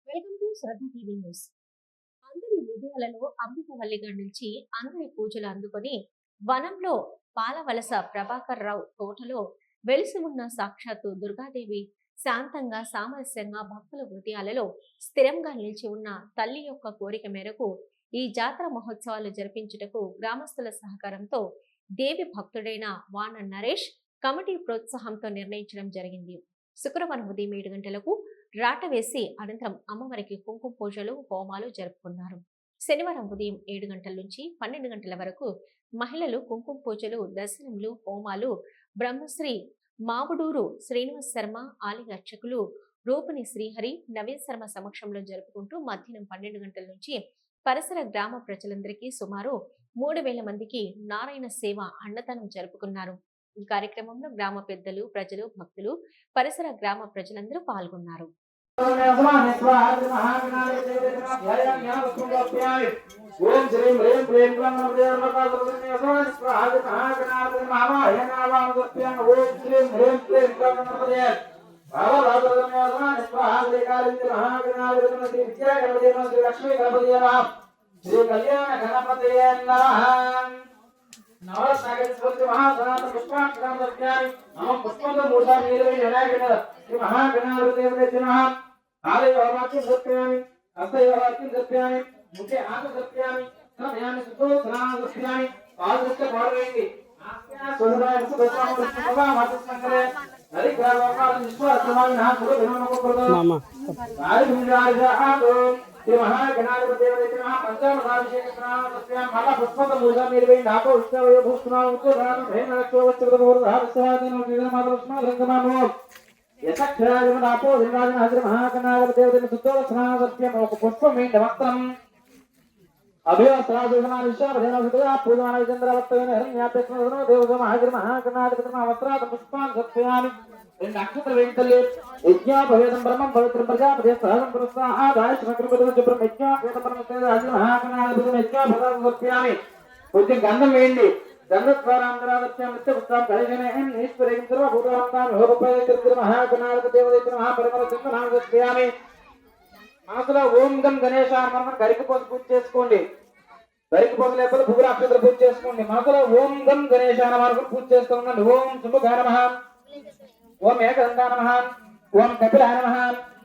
Welcome to Shraddha TV news. అందరి హృదయాలలో అమృతవల్లిగా నిలిచి అందరి పూజలు అందుకొని వనంలో పాలవలస ప్రభాకర్ రావు తోటలో వెలిసి ఉన్న సాక్షాత్తు దుర్గాదేవి శాంతంగా సామరస్యంగా భక్తుల హృదయాలలో స్థిరంగా నిలిచి ఉన్న తల్లి యొక్క కోరిక మేరకు ఈ జాతర మహోత్సవాలు జరిపించుటకు గ్రామస్తుల సహకారంతో దేవి భక్తుడైన వాన నరేష్ కమిటీ ప్రోత్సాహంతో నిర్ణయించడం జరిగింది. శుక్రవారం ఉదయం 7 గంటలకు రాట వేసి అనంతరం అమ్మవారికి కుంకుమ పూజలు హోమాలు జరుపుకున్నారు. శనివారం ఉదయం 7 గంటల నుంచి 12 గంటల వరకు మహిళలు కుంకుమ పూజలు, దర్శనములు, హోమాలు బ్రహ్మశ్రీ మావుడూరు శ్రీనివాస్ శర్మ ఆలయ అర్చకులు రూపిణి శ్రీహరి నవీన్ శర్మ సమక్షంలో జరుపుకుంటూ మధ్యాహ్నం 12 గంటల నుంచి పరిసర గ్రామ ప్రజలందరికీ సుమారు 3000 మందికి నారాయణ సేవ అన్నదానం జరుపుకున్నారు. ఈ కార్యక్రమంలో గ్రామ పెద్దలు, ప్రజలు, భక్తులు, పరిసర గ్రామ ప్రజలందరూ పాల్గొన్నారు. కొంచెం గంధం వేయండి. మనసులో ఓం గం గణేశ గరికపోత పూజ చేసుకోండి. గరికపోత లేకపోతే పువ్వుల అక్షంతర పూజ చేసుకోండి. మనసులో ఓం గం గణేశ పూజ చేస్తూ ఉండండి. ఓం శుభగా నమః, ఓం ఏకదంతా నమః, ఓం కపిలాయ నమః,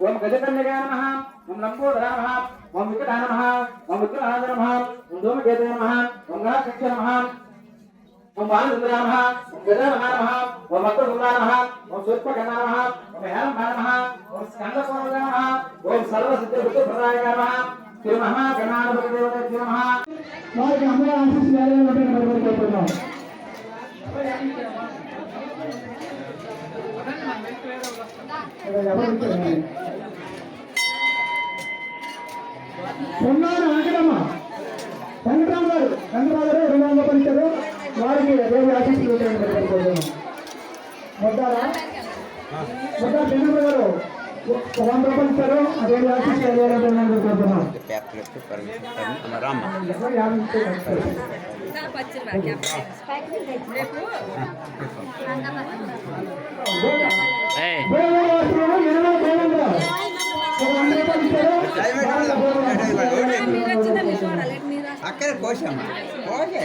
ఓం గజకర్ణికాయ నమః, ఓం లంబోదరాయ నమః, ఓం వికటాయ నమః, ఓం విగ్రహాయ నమః, ఓం ధూమకేతయ నమః, ఓం గణాక్షక్ష నమః, ఓం బాలచంద్రాయ నమః, ఓం గజాననాయ నమః, ఓం మత్స్యకుమారాయ నమః, ఓం సూర్పకర్ణాయ నమః, ఓం హేరంబాయ నమః, ఓం స్కందకోణాయ నమః, ఓం సర్వసిద్ధిబుద్ధిప్రదాయ నమః, శ్రీ మహాగణాధిపతి దేవతాయ నమః. వారికి అమ్మవారి ఆశీస్సులు కోరుకుంటున్నాం. ఉన్నాను ఆగడమ్మ వెంకటరావు గారు, రుణంగా పలిచారు. వారికి దేవి ఆశీస్సులు ముద్దారా చంద్రబాబు గారు 100 రూపాయలు ఇచ్చారు. అదేవి ఆశీస్సులు కోరుతున్నాం. అక్కడ కోసమ్మా కోసే